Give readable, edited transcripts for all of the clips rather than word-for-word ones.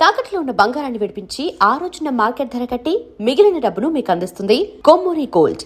తాకట్లో ఉన్న బంగారాన్ని విడిపించి ఆ రోజున మార్కెట్ ధర కట్టి మిగిలిన డబ్బును మీకు అందిస్తుంది కొమ్మూరి గోల్డ్.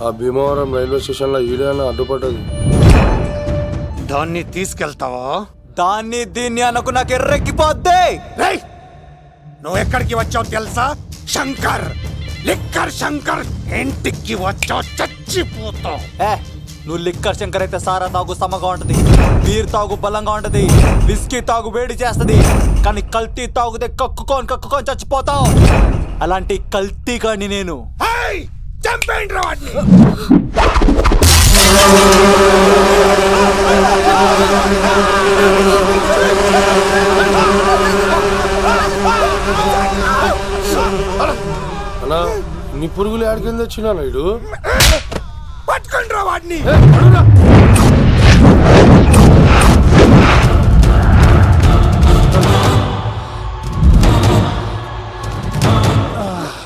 ఆ భీమవరం రైల్వే స్టేషన్ లో ఈడేనా అడ్డుపడ్డది. దాన్ని తీసుకెళ్తావా? దాన్ని దీన్ని అనకు నాకు ఎర్రెక్కిపోద్ది. నువ్వు ఎక్కడికి వచ్చావు తెలుసా? శంకర్, లిక్కర్ శంకర్ ఇంటికి వచ్చావు, చచ్చిపోతావు. నువ్వు లిక్కర్ శంకర్ అయితే సారా తాగు సమగా ఉంటది, బీర్ తాగు బలంగా ఉంటది, విస్కీ తాగు వేడి చేస్తది, కానీ కల్తీ తాగుతే కక్కుకొని చచ్చిపోతావు. అలాంటి కల్తీ కానీ నేను చంపేయండి రా వాడిని. అన్నా నీ పురుగులు ఆడికింద వచ్చినా ఇడు పట్టుకోండి రా వాడిని.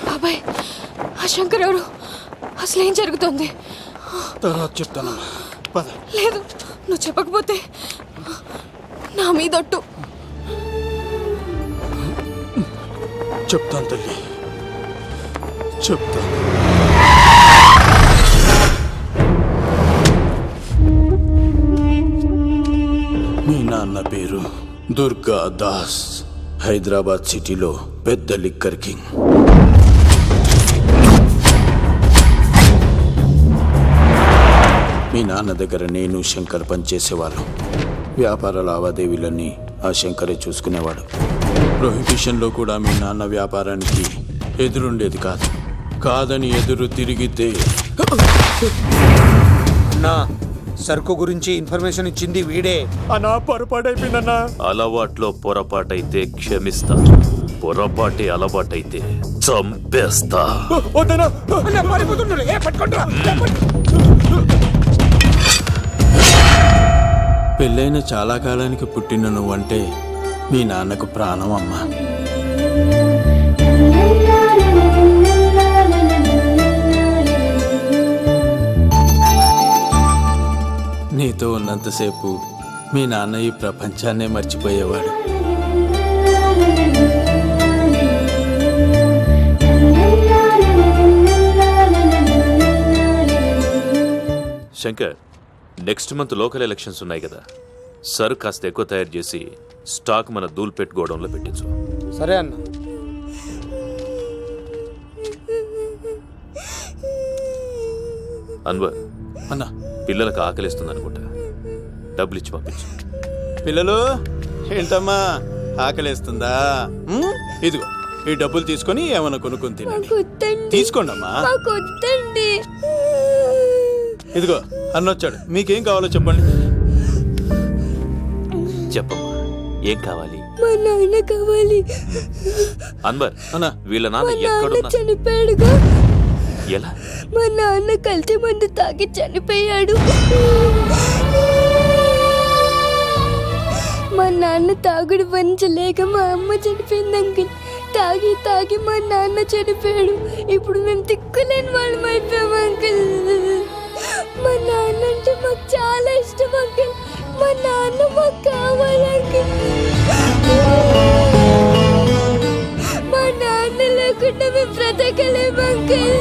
బాబాయ్, ఆ శంకర్ ఎవరు? అసలు ఏం జరుగుతుంది? తర్వాత చెప్తాను. లేదు, నువ్వు చెప్పకపోతే నా మీదొట్టు. చెప్తాను తల్లి, చెప్తాను. మీ నాన్న పేరు దుర్గా దాస్. హైదరాబాద్ సిటీలో పెద్ద లిక్కర్ కింగ్. మీ నాన్న దగ్గర నేను శంకర్ పనిచేసేవాళ్ళం. వ్యాపార లావాదేవీలన్నీ ఆ శంకరే చూసుకునేవాడు. ప్రొహిబిషన్లో కూడా మీ నాన్న వ్యాపారానికి ఎదురుండేది కాదని ఎదురు తిరిగితే నా సరుకు గురించి ఇన్ఫర్మేషన్ ఇచ్చింది వీడే. అన్నా పొరపాటైపోయిందన్నా. అలవాట్లో పొరపాటైతే క్షమిస్తా, పొరపాటే అలవాటైతే చంపేస్తా. పెళ్ళైన చాలా కాలానికి పుట్టిన నువ్వంటే మీ నాన్నకు ప్రాణం అమ్మా. నీతో ఉన్నంతసేపు మీ నాన్న ఈ ప్రపంచాన్నే మర్చిపోయేవాడు. Shankar, next month local elections ఉన్నాయి కదా, సర్ కాస్త ఎక్కువ తయారు చేసి స్టాక్ మన దూల్పేట్ గోడౌన్లో పెట్టించు. సరే అన్న. అన్వర్ అన్న, పిల్లలకు ఆకలిస్తుంది అనుకుంటా, డబ్బులు ఇచ్చి పంపించు. పిల్లలు ఏంటమ్మా ఆకలేస్తుందా? ఇదిగో ఈ డబ్బులు తీసుకొని ఏమైనా కొనుక్కొని తినండి. తీసుకోండి అమ్మా. ఇదిగో అన్నొచ్చాడు, మీకేం కావాలో చెప్పండి. చెప్పమ్మా, ఏం కావాలి? మా నాన్న కావాలి. అన్వర్ అన్న, వీళ్ళ నాన్న ఎక్కడున్నా? చనిపోయాడుగా. ఎలా? మా నాన్న కల్తీ మందు తాగి చనిపోయాడు. మా నాన్న తాగుడు భరించలేక మా అమ్మ చనిపోయింది అంకుల్. తాగి తాగి మా నాన్న చనిపోయాడు. ఇప్పుడు మేము తిక్కులేని వాళ్ళం అయిపోయాం అంకుల్. మా నాన్న అంటే మాకు చాలా ఇష్టం అంకుల్. మా నాన్న మాకు కావాలి అంకుల్. మా నాన్న లేకుండా మేము బ్రతకలేము అంకుల్.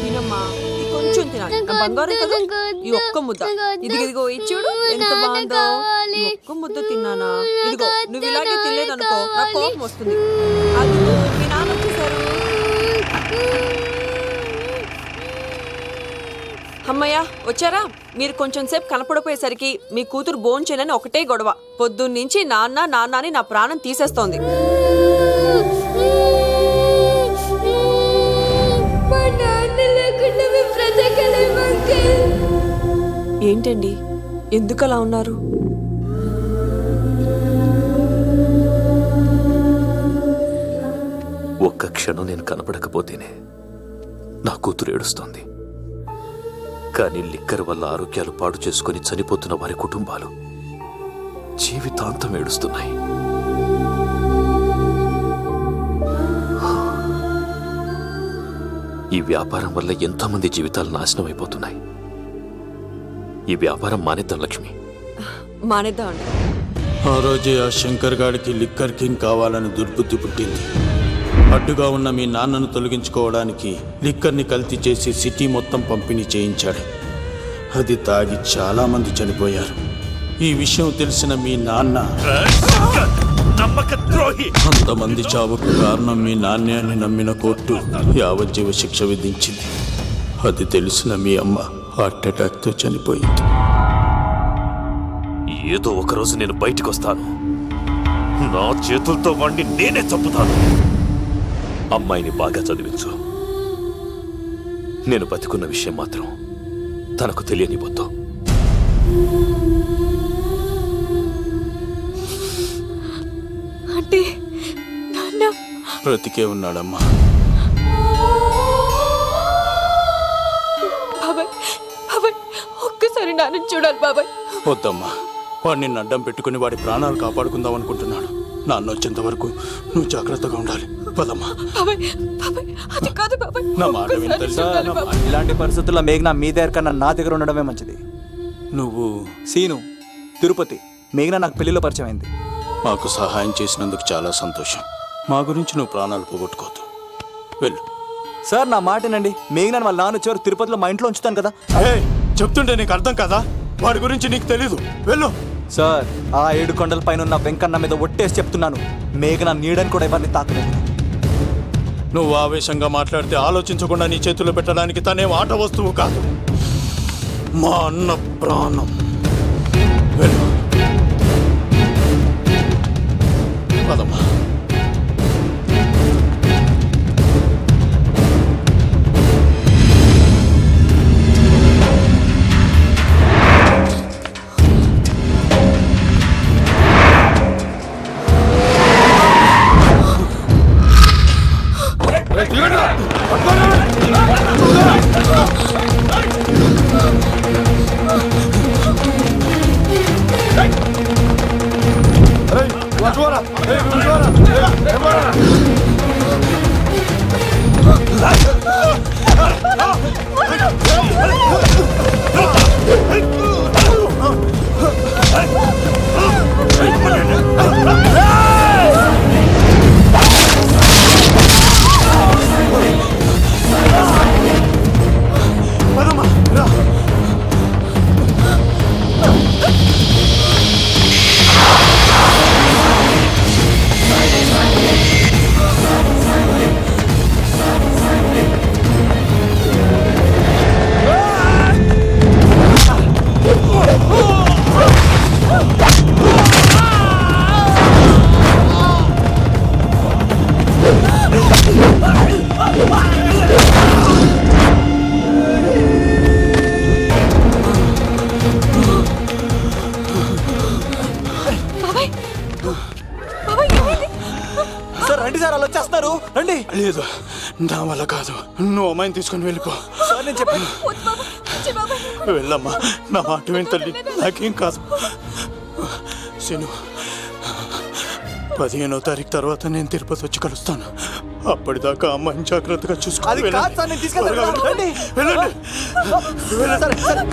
తినమ్మా, ఇది కొంచెం తినాలి. నా బంగారం కదా, ఈ ఒక్క ముద్ద. ఇదిగో ఇచ్చుడు ఎంత బాగుందో. ఈ ఒక్క ముద్ద తిన్నానా? ఇదిగో నువ్వు ఇలాగే తినలేదనుకో నా కోపం వస్తుంది. అదిగో మీ నాన్న వచ్చేసారు. అమ్మయ్య వచ్చారా? మీరు కొంచెం సేపు కనపడిపోయేసరికి మీ కూతురు భోంచేనని ఒకటే గొడవ. పొద్దున్నుంచి నాన్న నాన్న అని నా ప్రాణం తీసేస్తోంది. మా నాన్న లేకుండా మేము బ్రతకలేము అంకుల్. ఏంటండి ఎందుకు అలా ఉన్నారు? ఒక్క క్షణం నేను కనపడకపోతేనే నా కూతురు ఏడుస్తోంది. కానీ లిక్కర్ వల్ల ఆరోగ్యాలు పాడు చేసుకుని చనిపోతున్న వారి కుటుంబాలు జీవితాంతం ఏడుస్తున్నాయి. ఈ వ్యాపారం వల్ల ఎంతో మంది జీవితాలు నాశనం అయిపోతున్నాయి. ఈ వ్యాపారం మానేద్దాం లక్ష్మి. మానేద్దామండి. ఆ రోజే ఆ శంకర్ గాడికి లిక్కర్ కింగ్ కావాలని దుర్బుద్ధి పుట్టింది. అడ్డుగా ఉన్న మీ నాన్నను తొలగించుకోవడానికి లిక్కర్ని కల్తీ చేసి సిటీ మొత్తం పంపిణీ చేయించాడు. అది తాగి చాలా మంది చనిపోయారు. ఈ విషయం తెలిసిన మీ నాన్న అంతమంది చావుకు కారణం మీ నాన్నే అని నమ్మిన కోర్టు యావజ్జీవ శిక్ష విధించింది. అది తెలిసిన మీ అమ్మ హార్ట్ అటాక్తో చనిపోయింది. ఏదో ఒకరోజు నేను బయటకు వస్తాను. నా చేతులతో వాడిని నేనే చంపుతాను. అమ్మాయిని బాగా చదివించు. నేను బతికున్న విషయం మాత్రం తనకు తెలియనిపోతాం. అంటే నాన్న బ్రతికే ఉన్నాడమ్మా. బాబాయ్, బాబాయ్ ఒక్కసారి నాన్న చూడాలి బాబాయ్. వద్దమ్మా, వాడు నిన్ను అడ్డం పెట్టుకుని వాడి ప్రాణాలు కాపాడుకుందాం అనుకుంటున్నాడు. నాన్న వచ్చేంత వరకు నువ్వు జాగ్రత్తగా ఉండాలి. పదమ్మా. బాబాయ్, బాబాయ్ అది కాదు బాబాయ్. నా మాట విను ఒక్కసారి తెలుసా? చూడాలి బాబాయ్. ఇలాంటి పరిస్థితుల్లో మేఘన మీ దగ్గర కన్నా నా దగ్గర ఉండడమే మంచిది. నువ్వు సీను, తిరుపతి. మేఘన నాకు పెళ్లిలో పరిచయం అయింది. మాకు సహాయం చేసినందుకు చాలా సంతోషం. మా గురించి నువ్వు ప్రాణాలు పోగొట్టుకోవద్దు. వెళ్ళు. సార్ నా మాటనండి. మేఘన వాళ్ళ నాన్న వచ్చేవారు తిరుపతిలో మా ఇంట్లో ఉంచుతాను కదా. చెప్తుంటే నీకు అర్థం కదా? వాడి గురించి నీకు తెలీదు. వెళ్ళు. సార్ ఆ 7 కొండల పైన ఉన్న వెంకన్న మీద ఒట్టేసి చెప్తున్నాను, మేఘన నీడని కూడా ఎవరిని తాకలేదు. నువ్వు ఆవేశంగా మాట్లాడితే ఆలోచించకుండా నీ చేతుల్లో పెట్టడానికి తనేం ఆట వస్తువు కాదు, మా అన్న ప్రాణం. వెళ్ళు. పదమ్మా. సార్ రండి సార్ వాళ్ళు వచ్చేస్తున్నారు రండి. లేదు, నా వల్ల కాదు. నువ్వు అమ్మాయిని తీసుకొని వెళ్ళిపో. సార్ నేను చెప్పాను. వెళ్ళమ్మా, నా మాట విని తల్లి, నాకేం కాదు. శను, 15వ తారీఖు తర్వాత నేను తిరుపతి వచ్చి కలుస్తాను. అప్పటిదాకా అమ్మాయిని జాగ్రత్తగా చూసుకోవాలి. అది కాదు సార్, నేను తీసుకెళ్తాను. రండి. వెళ్ళండి. సరే, సరే.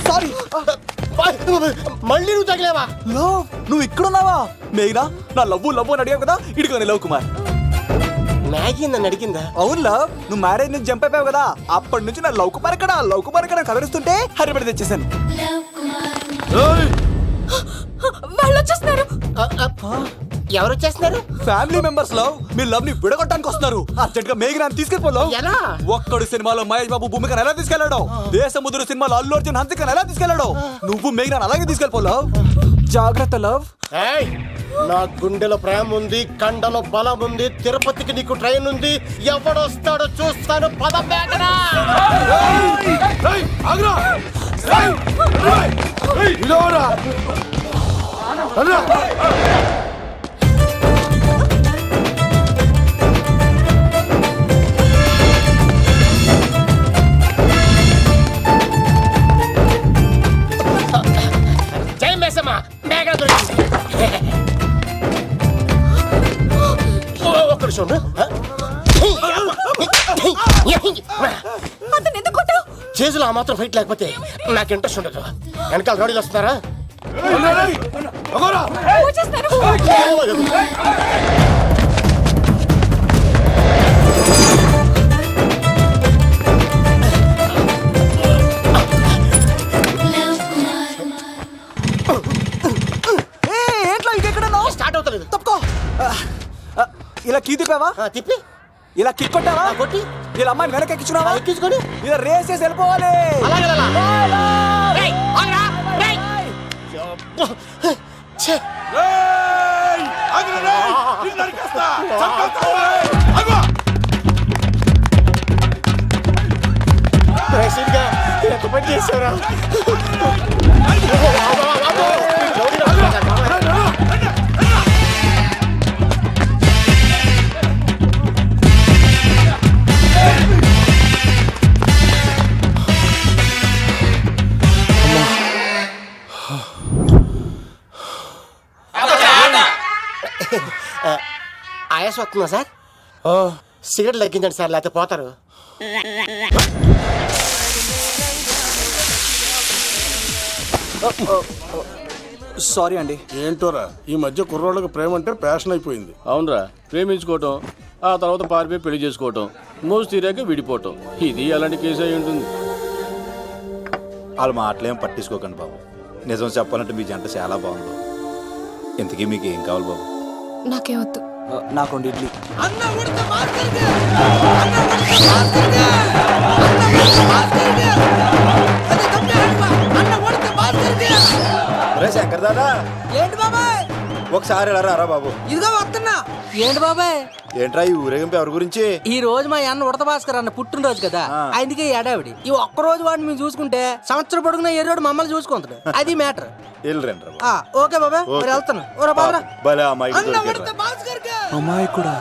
సారీ. మళ్ళీ నువ్వు తగిలేవా? లవ్, నువ్వు ఇక్కడున్నావా? మేఘనా, నా లవ్వు అని అడిగావు కదా, ఇడిగా లవ్ కుమార్. మ్యాగీ నన్ను అడిగిందా? అవును లవ్, నువ్వు మ్యారేజ్ నుంచి జంప్ అయిపోయావు కదా, అప్పటి నుంచి నా లవ్ కుమార్ ఎక్కడ కలరిస్తుంటే హరిపడి తెచ్చేసాను. వాళ్ళు వచ్చేస్తున్నారు. ఎవరు వచ్చేస్తున్నారు? ఫ్యామిలీ మెంబర్స్ లవ్, మీ లవ్ ని విడగొట్టడానికి వస్తున్నారు. అర్జెంట్ గా మేఘనాన్ని తీసుకెళ్ళిపోలో. ఎలా? ఒక్కడు సినిమాలో మహేష్ బాబు భూమికను ఎలా తీసుకెళ్లాడు, దేశముద్రు సినిమాలో అల్లు అర్జున్ హన్సికను ఎలా తీసుకెళ్లాడు, నువ్వు మేఘనాన్ని అలాగే తీసుకెళ్ళిపోలో. జాగ్రత్త లవ్. నా గుండెలో ప్రేమ ఉంది, కండలో బలం ఉంది, తిరుపతికి నీకు ట్రైన్ ఉంది, ఎవడొస్తాడో చూస్తాను. పద మేఘనా. జై మేసమ్మ, మేఘన దొరికింది. ఒక్కడు చూడు. చేతులు ఆ మాత్రం ఫైట్ లేకపోతే నాకు ఇంట్రెస్ట్ ఉండదు. వెనకాల గాడీలు వస్తున్నారా? ఏంట్లో ఇంకెక్కడ స్టార్ట్ అవుతలేదు. తప్పుకో. ఇలా కీ తిప్పావా? తిప్పి ఇలా కిక్ కొట్టావా? కొట్టి ఇలా అమ్మాయిని వెనక ఎక్కించున్నావా? ఎక్కించుకొని ఇలా రేస్ చేసి వెళ్ళిపోవాలి. చేసారా? ఆయాస వస్తుందా సార్? సిగరెట్ లెక్కించండి సార్, లేకపోతే పోతారు. సారీ అండి. ఏంటోరా, ఈ మధ్య కుర్రోళ్ళకి ప్రేమ అంటే ప్యాషన్ అయిపోయింది. అవునరా, ప్రేమించుకోవటం, ఆ తర్వాత పారిపోయి పెళ్లి చేసుకోవటం, మోజు తీరాక విడిపోవటం, ఇది అలాంటి కేసు అయి ఉంటుంది. వాళ్ళ మాటలేం పట్టించుకోకండి బాబు. నిజం చెప్పాలంటే మీ జంట చాలా బాగుంది. ఇంతకీ మీకు ఏం కావాలి బాబు? నాకేవద్దు. నాకు 2 ఇడ్లీ. శంకర్ దాదా, ఏంటి బాబాయ్? ఒకసారి ఎలా రారా బాబు? ఇదిగో వస్తున్నా. ఏంటి బాబాయ్? ఏంట్రా ఈ ఊరేగింపు ఎవరి గురించి? ఈ రోజు మా అన్న ఉడత భాస్కర్ అన్న పుట్టినరోజు కదా, అందుకే ఏడావిడి. ఈ ఒక్క రోజు వాడిని మేము చూసుకుంటే సంవత్సరం పొడుగున ఏరోడు మమ్మల్ని చూసుకుంటాడు. అది మ్యాటర్. ఓకే బాబాయ్, మరి వెళ్తాను. భలే అమ్మాయి అమ్మాయి కూడా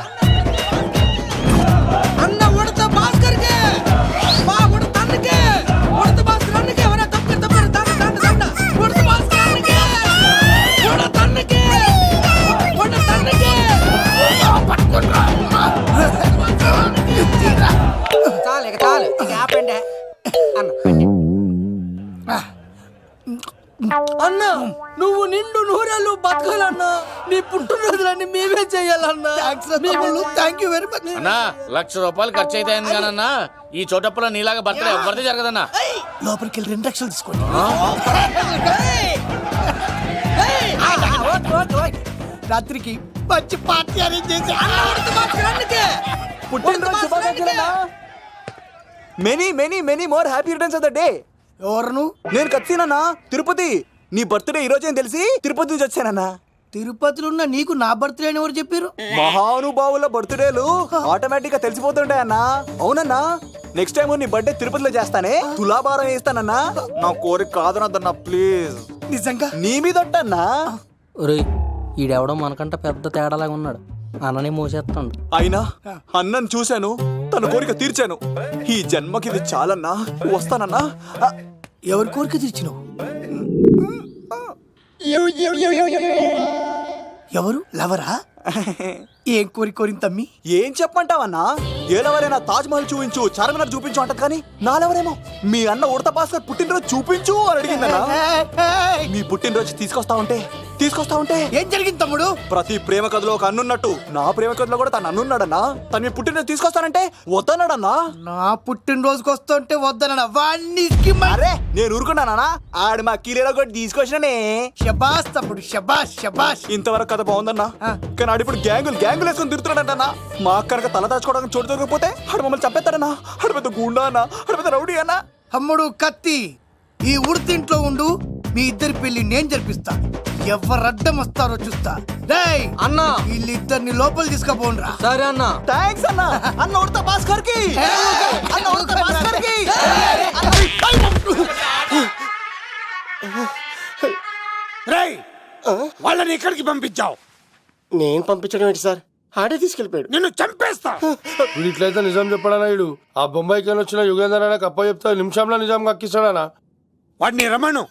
అన్న ఉడత భాస్కర్ మా ఉడత అన్నకే ఉడత భాస్కర్ అన్నకే ఎవరా తప్ప ఉడత భాస్కర్ అన్నకే ఉడత అన్నకే ఉడత అన్నకే చాలు ఇక ఆపండి అన్న. నువ్వు నిండు నూరేళ్ళు బతకాలన్నా, నీ పుట్టినరోజులన్నీ మేమే చెయ్యాలన్నా. థ్యాంక్ యూ వెరీ మచ్ అన్నా. 1,00,000 రూపాయలు ఖర్చు అయితే కదన్నా, ఈ చోటప్పులో నీలాగా బర్త్డే ఎవరిదే జరగదన్నా. లోపలికి వెళ్ళి 2 లక్షలు తీసుకోండి. రాత్రికి మంచి పార్టీ అరేంజ్ చేసి పుట్టినరోజు శుభాకాంక్షలు. Many many many more happy returns of the day. ఎవరు నేను కత్తినన్నా తిరుపతి. నీ బర్త్డే ఈ రోజే తెలిసి తిరుపతి నుంచి వచ్చానన్నా. తిరుపతిలో ఉన్న నీకు నా బర్త్డే అని ఎవరు చెప్పారు? మహానుభావుల బర్త్డేలు ఆటోమేటిక్ గా తెలిసిపోతుంటాయి అన్నా. అవునన్నా, నెక్స్ట్ టైం నీ బర్త్డే తిరుపతిలో చేస్తానే, తులాభారం వేస్తానన్నా. నా కోరిక కాదనద్దన్నా ప్లీజ్. నిజంగా నీ మీద అన్నా. ఒరేయ్, ఈడెవడో మనకంట పెద్ద తేడాలాగా ఉన్నాడు. అన్నని మోసేస్తాడు. అయినా అన్నను చూశాను, తన కోరిక తీర్చాను. ఈ జన్మకి ఇది చాలన్నా, వస్తానన్నా. ఎవరి కోరిక తీర్చినావు? ఎవరు లవరా? ఏం కోరికోరింది తమ్మి? ఏం చెప్పంటావన్నా? ఏలవరైనా తాజ్ మహల్ చూపించు, చార్మినార్ చూపించు అంటది కానీ నాలెవరేమో మీ అన్న ఉడత భాస్కర్ పుట్టినరోజు చూపించు అని అడిగిందన్నా. మీ పుట్టినరోజు తీసుకొస్తా ఉంటే ఏం జరిగింది తమ్ముడు? ప్రతి ప్రేమ కథలో ఒక అన్నున్నట్టు నా ప్రేమ కథలో కూడా తను అన్నున్నాడన్నా. తను మీ పుట్టినరోజు తీసుకొస్తానంటే వద్దన్నాడన్నా. నా పుట్టినరోజుకి వస్తుంటే వద్దన వాణ్ణి. అరే నేను ఊరుకున్నానా? ఆడు మా కీలేలో కూడా తీసుకొచ్చిననే. షబాష్ తమ్ముడు, షబాష్ షబాష్. ఇంతవరకు కథ బాగుందన్నా, కానీ ఆడు ఇప్పుడు గ్యాంగులు వేసుకొని తిరుగుతున్నాడన్నా. మా అక్కడికి తల దాచుకోవడానికి చోటు దొరికిపోతే ఆడు మమ్మల్ని చంపేస్తాడన్నా. ఆడు పెద్ద గుండా అన్నా, ఆడు పెద్ద రౌడీ అన్నా. తమ్ముడు కత్తి, ఈ ఉడితింట్లో ఉండు, మీ ఇద్దరి పెళ్లి నేను జరిపిస్తా. ఎవరు అడ్డం వస్తారో చూస్తా. రేయ్ అన్నా, వీళ్ళిద్దరిని లోపల తీసుకుపోండ్రా. సరే అన్న. థాంక్స్ అన్నా. అన్న ఉడత భాస్కర్ కి, అన్న ఉడత భాస్కర్ కి. రేయ్, వాళ్ళని ఎక్కడికి పంపించావు? నేను పంపించడం ఏంటి సార్? ఆడే తీసుకెళ్ళిపోయాడు. నిన్ను చంపేస్తా. వీడు ఇట్లయితే నిజం చెప్పడానా? వీడు ఆ బొంబాయికి వచ్చిన యుగేందర్ అనే కప్ప చెప్తా నిమిషంలో నిజం కక్కిస్తాడానా? వాడిని రమణు.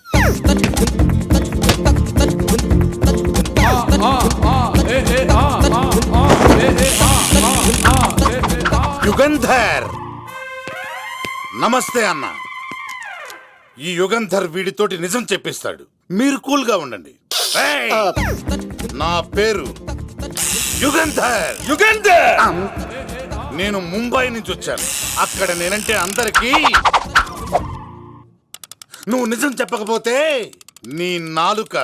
యుగంధర్, నమస్తే అన్న. ఈ యుగంధర్ వీడితోటి నిజం చెప్పిస్తాడు. మీరు కూల్ గా ఉండండి. ఏయ్, నా పేరు యుగంధర్. నేను ముంబై నుంచి వచ్చాను. అక్కడ నేనంటే అందరికీ. నువ్వు నిజం చెప్పకపోతే నీ నాలుక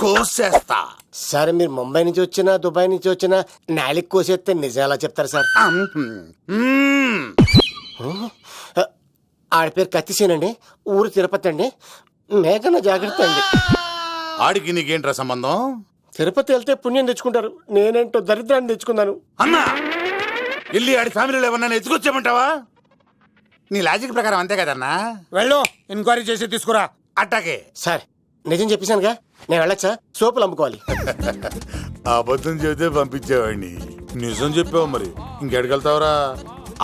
కోసేస్తా. సరే, మీరు ముంబై నుంచి వచ్చినా దుబాయ్ నుంచి వచ్చినా నాలిక్ కోసేస్తే నిజం ఎలా చెప్తారు సార్? ఆడి పేరు కత్తిసేనండి, ఊరు తిరుపతి అండి. మేఘన జాగ్రత్త అండి. ఆడికి నీకేంట్రా సంబంధం? తిరుపతి వెళ్తే పుణ్యం తెచ్చుకుంటారు, నేనేంటో దరిద్రాన్ని తెచ్చుకున్నాను. అన్నా, వెళ్ళి ఆడి ఫ్యామిలీలో ఎవరన్నా ఎత్తుకొచ్చామంటావా? నీ లాజిక్ ప్రకారం అంతే కదన్నా. వెళ్ళు, ఎంక్వైరీ చేసి తీసుకురా. అట్టాకే సార్, నిజం చెప్పేశానుగా, నేను వెళ్ళచ్చా? సోపులు అమ్ముకోవాలి. అబద్ధం చెబితే పంపించేవాడిని, నిజం చెప్పావు మరి ఇంకెడగలుగుతావురా?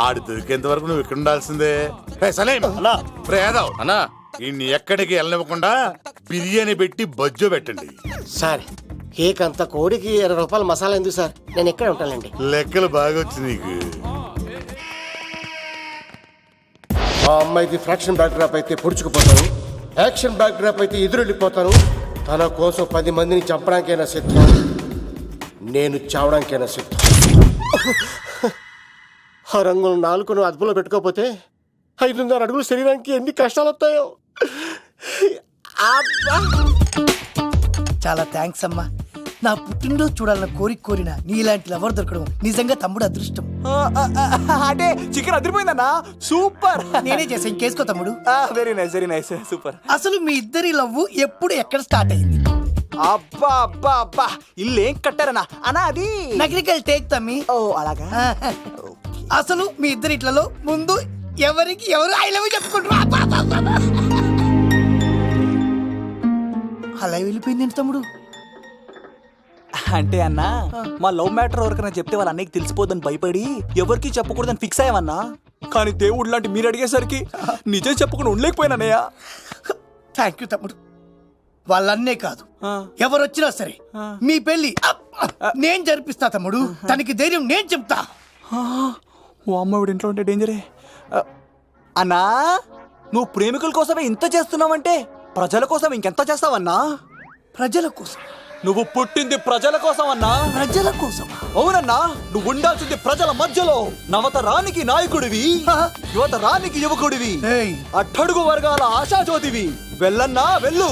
ఆడి దొరికేంత వరకు నువ్వు ఇక్కడ ఉండాల్సిందే. అన్నా, ఇన్ని ఎక్కడికి వెళ్ళనివ్వకుండా బిర్యానీ పెట్టి బజ్జో పెట్టండి. సార్, కేక్ అంత కోడికి 20 రూపాయల మసాలా ఎందుకు సార్? నేను ఎక్కడ ఉంటానండి. లెక్కలు బాగా వచ్చి నీకు. ఆ అమ్మాయిది ఫ్రాక్షన్ బ్యాక్ డ్రాప్ అయితే పొడుచుకుపోతాను, యాక్షన్ బ్యాక్ డ్రాప్ అయితే ఎదురెళ్ళిపోతాను. తన కోసం 10 మందిని చంపడానికైనా సిద్ధం, నేను చావడానికైనా సిద్ధం. ఆ రంగులు 4 అదుపులో పెట్టుకోకపోతే 5.5 అడుగులు శరీరానికి ఎన్ని కష్టాలు వస్తాయో. చాలా థ్యాంక్స్ అమ్మా. నా పుట్టినరోజు చూడాలన్న కోరిన నీలాంటి లవర్ దొరకడం నిజంగా తమ్ముడు అదృష్టం. అంటే చికెన్ అదిరిపోయిందన్నా, సూపర్. నేనే చేసా, ఇంకేసుకో తమ్ముడు. Very nice super. అసలు మీ ఇద్దరి లవ్ ఎప్పుడు ఎక్కడ స్టార్ట్ అయింది? అబ్బా అబ్బా అబ్బా, ఇల్లు ఏం కట్టారన్నా అన్నా? అది నగరికల్ టేక్ తమ్మి. ఓ అలాగా. అసలు మీ ఇద్దరి ఇట్లలో ముందు ఎవరికి ఎవరు ఐ లవ్ చెప్పుకుంటారు? అలా వెళ్ళిపోయింది తమ్ముడు. అంటే అన్నా, మా లవ్ మ్యాటర్ ఎవరికైనా చెప్తే వాళ్ళ అన్నయ్యకి తెలిసిపోద్దని భయపడి ఎవరికి చెప్పకూడదని ఫిక్స్ అయ్యామన్నా. కానీ దేవుడు లాంటి మీరు అడిగేసరికి నిజం చెప్పకుండా ఉండలేకపోయినానయ్యా. థ్యాంక్ యూ తమ్ముడు. వాళ్ళన్నే కాదు, ఎవరొచ్చినా సరే మీ పెళ్లి నేను జరిపిస్తా తమ్ముడు. తనకి ధైర్యం నేను చెప్తా. ఓ అమ్మ, ఇంట్లో ఉంటే డేంజరే. అన్నా, నువ్వు ప్రేమికుల కోసమే ఇంత చేస్తున్నావంటే ప్రజల కోసం ఇంకెంత చేస్తావన్నా? ప్రజల కోసం? నువ్వు పుట్టింది ప్రజల కోసం అన్నా. ప్రజల కోసం? అవునన్నా, నువ్వు ఉండాల్సింది ప్రజల మధ్యలో. నవతరానికి నాయకుడివి, యువతరానికి యువకుడివి, అట్టడుగు వర్గాల ఆశాజ్యోతివి. వెళ్ళన్నా వెళ్ళు.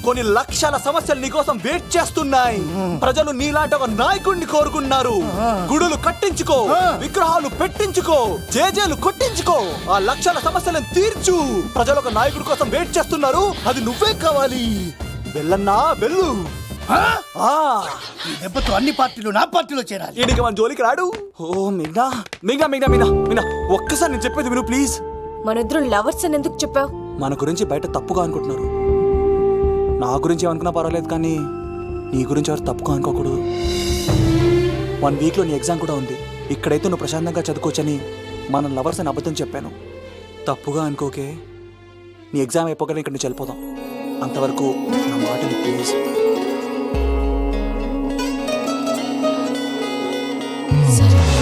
కొన్ని లక్షల సమస్యలు నీకోసం వెయిట్ చేస్తున్నాయి. ప్రజలు నీలాంటి ఒక నాయకుడిని కోరుకున్నారు. గుడులు కట్టించుకో, విగ్రహాలు పెట్టించుకో, జేజేలు కొట్టించుకో, ఆ లక్షల సమస్యలను తీర్చు. ప్రజలు ఒక నాయకుడి కోసం వెయిట్ చేస్తున్నారు. అది నువ్వే కావాలి. వెళ్ళన్నా వెళ్ళు. ఈ దెబ్బతో అన్ని పార్టీలు నా పార్టీలో చేరాలి. ఈయనకి మన జోలికి రాడు. ఓ మిగ్నా మిగ్నా మిగ్నా మిగ్నా మిగ్నా ఒక్కసారి నేను చెప్పేది విను ప్లీజ్. మనిద్దరం లవర్స్ అని ఎందుకు చెప్పావు? మన గురించి బయట తప్పుగా అనుకుంటున్నారు. నా గురించి ఏమనుకున్నా పర్వాలేదు, కానీ నీ గురించి ఎవరు తప్పుగా అనుకోకూడదు. 1 వీక్లో నీ ఎగ్జామ్ కూడా ఉంది. ఇక్కడైతే నువ్వు ప్రశాంతంగా చదువుకోవచ్చని మనం లవర్స్ అని అబద్ధం చెప్పాను. తప్పుగా అనుకోకే. నీ ఎగ్జామ్ అయిపోగానే ఇక్కడ నుంచి వెళ్ళిపోదాం. అంతవరకు నా మాటని ప్లీజ్. సరే